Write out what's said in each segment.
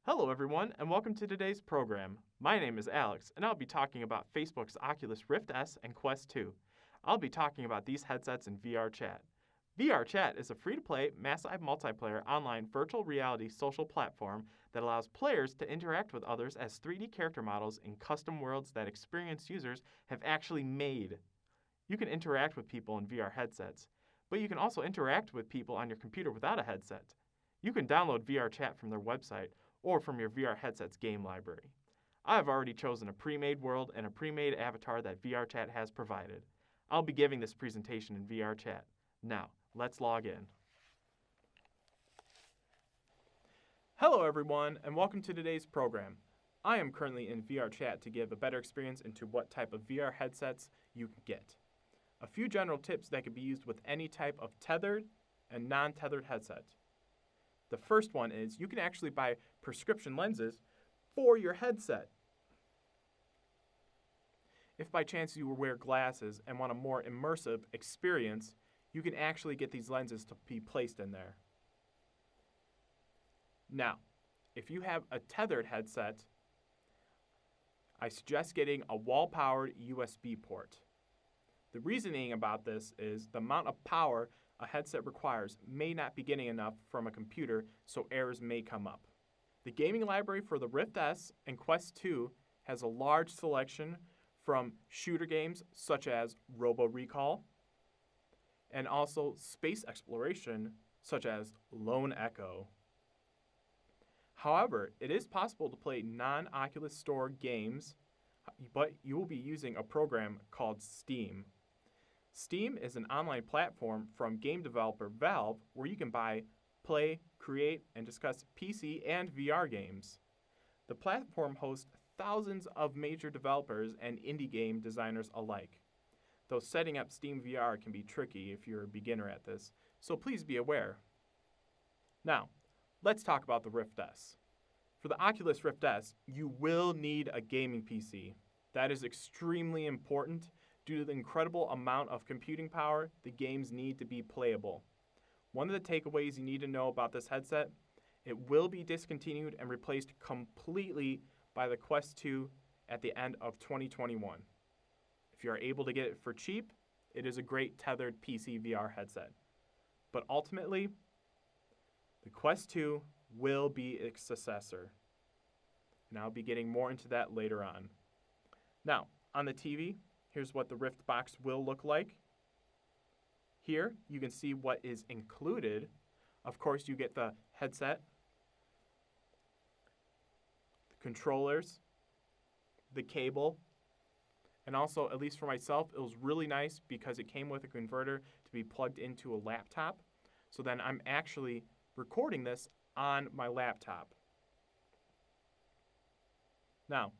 Hello, everyone, and welcome to today's program. My name is Alex, and I'll be talking about Facebook's Oculus Rift S and Quest 2. I'll be talking about these headsets in Vrchat. Vrchat is a free-to-play, massive multiplayer online virtual reality social platform that allows players to interact with others as 3D character models in custom worlds that experienced users have actually made. You can interact with people in VR headsets, but you can also interact with people on your computer without a headset. You can download Vrchat from their website or from your VR headset's game library. I have already chosen a pre-made world and a pre-made avatar that Vrchat has provided. I'll be giving this presentation in Vrchat. Now, let's log in. Hello everyone, and welcome to today's program. I am currently in Vrchat to give a better experience into what type of VR headsets you can get. A few general tips that can be used with any type of tethered and non-tethered headset. The first one is you can actually buy prescription lenses for your headset. If by chance you wear glasses and want a more immersive experience, you can actually get these lenses to be placed in there. Now, if you have a tethered headset, I suggest getting a wall-powered USB port. The reasoning about this is the amount of power a headset requires may not be getting enough from a computer, so errors may come up. The gaming library for the Rift S and Quest 2 has a large selection from shooter games such as Robo Recall and also space exploration such as Lone Echo. However, it is possible to play non-Oculus Store games, but you will be using a program called Steam. Steam is an online platform from game developer Valve where you can buy, play, create, and discuss PC and VR games. The platform hosts thousands of major developers and indie game designers alike. Though setting up Steam VR can be tricky if you're a beginner at this, so please be aware. Now, let's talk about the Rift S. For the Oculus Rift S, you will need a gaming PC. That is extremely important. Due to the incredible amount of computing power, the games need to be playable. One of the takeaways you need to know about this headset, it will be discontinued and replaced completely by the Quest 2 at the end of 2021. If you are able to get it for cheap, it is a great tethered PC VR headset. But ultimately, the Quest 2 will be its successor. And I'll be getting more into that later on. Now, on the TV, here's what the Rift box will look like. Here, you can see what is included. Of course, you get the headset, the controllers, the cable, and also, at least for myself, it was really nice because it came with a converter to be plugged into a laptop. So then I'm actually recording this on my laptop. Now,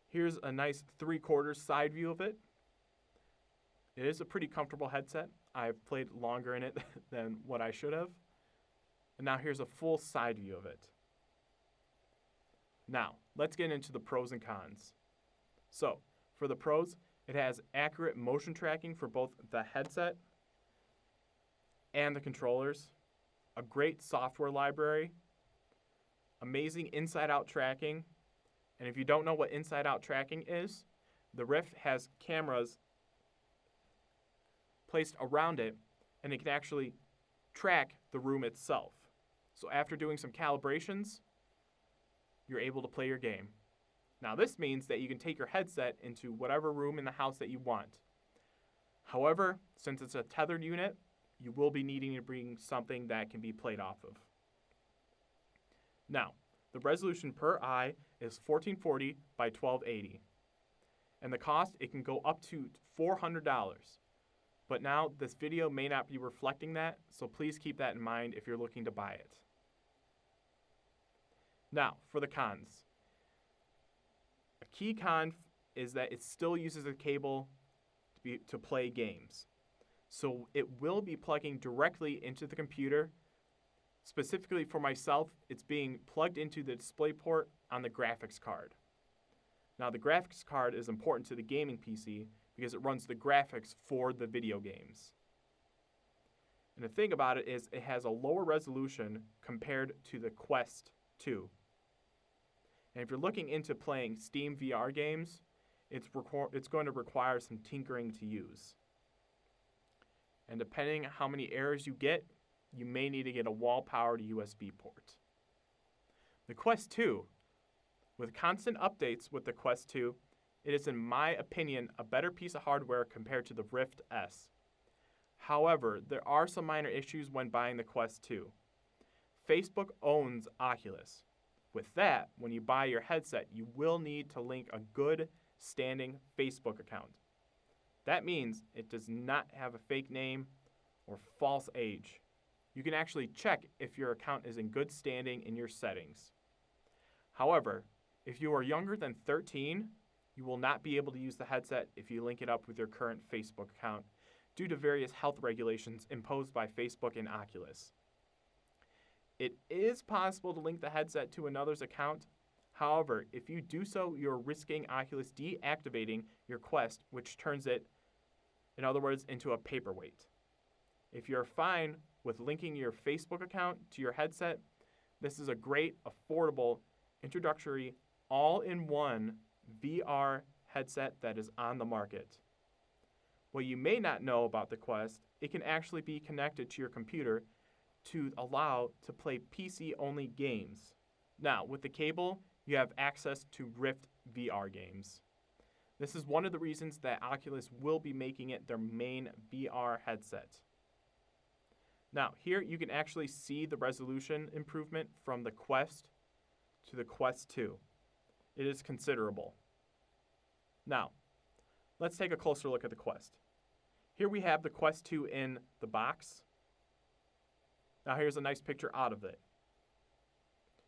here's a nice 3/4 side view of it. It is a pretty comfortable headset. I've played longer in it than what I should have. And now here's a full side view of it. Now, let's get into the pros and cons. So, for the pros, it has accurate motion tracking for both the headset and the controllers, a great software library, amazing inside-out tracking. And if you don't know what inside-out tracking is, the Rift has cameras placed around it, and it can actually track the room itself. So after doing some calibrations, you're able to play your game. Now this means that you can take your headset into whatever room in the house that you want. However, since it's a tethered unit, you will be needing to bring something that can be played off of. Now, the resolution per eye is 1440 by 1280. And the cost, it can go up to $400. But now this video may not be reflecting that, so please keep that in mind if you're looking to buy it. Now, for the cons. A key con is that it still uses a cable to play games. So it will be plugging directly into the computer. Specifically for myself, it's being plugged into the display port on the graphics card. Now the graphics card is important to the gaming PC because it runs the graphics for the video games. And the thing about it is it has a lower resolution compared to the Quest 2. And if you're looking into playing Steam VR games, it's going to require some tinkering to use. And depending on how many errors you get, you may need to get a wall-powered USB port. The Quest 2. With constant updates with the Quest 2, it is, in my opinion, a better piece of hardware compared to the Rift S. However, there are some minor issues when buying the Quest 2. Facebook owns Oculus. With that, when you buy your headset, you will need to link a good standing Facebook account. That means it does not have a fake name or false age. You can actually check if your account is in good standing in your settings. However, if you are younger than 13, you will not be able to use the headset if you link it up with your current Facebook account due to various health regulations imposed by Facebook and Oculus. It is possible to link the headset to another's account. However, if you do so, you're risking Oculus deactivating your Quest, which turns it, in other words, into a paperweight. If you're fine with linking your Facebook account to your headset, this is a great, affordable, introductory, all-in-one VR headset that is on the market. What you may not know about the Quest, it can actually be connected to your computer to allow to play PC-only games. Now, with the cable, you have access to Rift VR games. This is one of the reasons that Oculus will be making it their main VR headset. Now, here you can actually see the resolution improvement from the Quest to the Quest 2. It is considerable. Now, let's take a closer look at the Quest. Here we have the Quest 2 in the box. Now here's a nice picture out of it.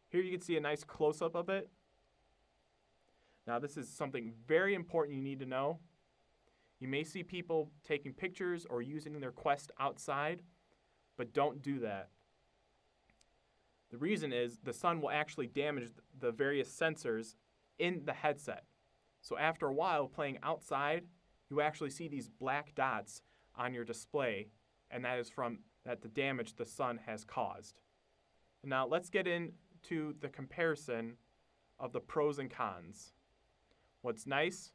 Here you can see a nice close-up of it. Now this is something very important you need to know. You may see people taking pictures or using their Quest outside, but don't do that. The reason is the sun will actually damage the various sensors in the headset. So after a while playing outside, you actually see these black dots on your display, and that is from the damage the sun has caused. Now let's get into the comparison of the pros and cons. What's nice,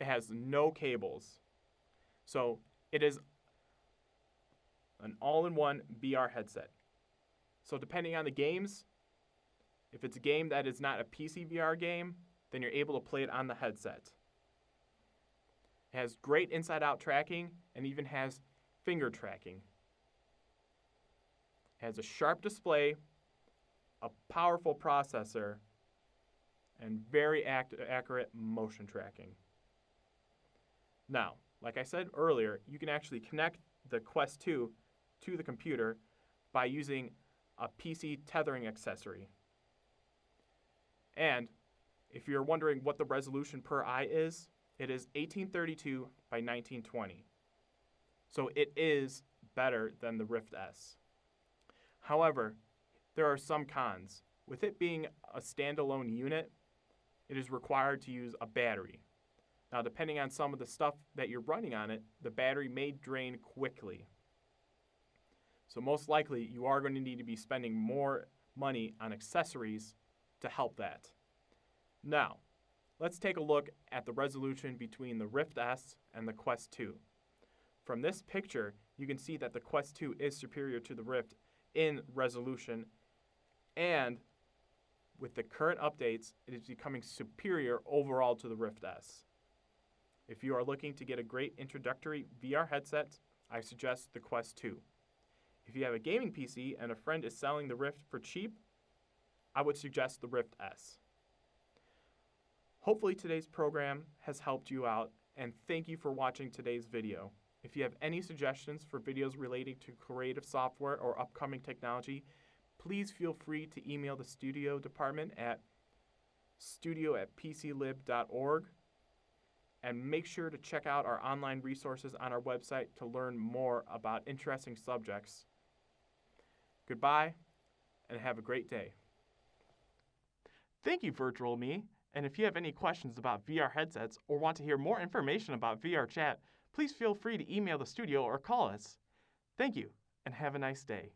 it has no cables. So it is an all-in-one VR headset. So depending on the games, if it's a game that is not a PC VR game, then you're able to play it on the headset. It has great inside-out tracking and even has finger tracking. It has a sharp display, a powerful processor, and very accurate motion tracking. Now, like I said earlier, you can actually connect the Quest 2 to the computer by using a PC tethering accessory. And if you're wondering what the resolution per eye is, it is 1832 by 1920. So it is better than the Rift S. However, there are some cons. With it being a standalone unit, it is required to use a battery. Now, depending on some of the stuff that you're running on it, the battery may drain quickly. So most likely, you are going to need to be spending more money on accessories to help that. Now, let's take a look at the resolution between the Rift S and the Quest 2. From this picture, you can see that the Quest 2 is superior to the Rift in resolution, and with the current updates, it is becoming superior overall to the Rift S. If you are looking to get a great introductory VR headset, I suggest the Quest 2. If you have a gaming PC and a friend is selling the Rift for cheap, I would suggest the Rift S. Hopefully today's program has helped you out, and thank you for watching today's video. If you have any suggestions for videos relating to creative software or upcoming technology, please feel free to email the studio department at studio@pclib.org, and make sure to check out our online resources on our website to learn more about interesting subjects. Goodbye, and have a great day. Thank you, Virtual Me. And if you have any questions about VR headsets or want to hear more information about Vrchat, please feel free to email the studio or call us. Thank you, and have a nice day.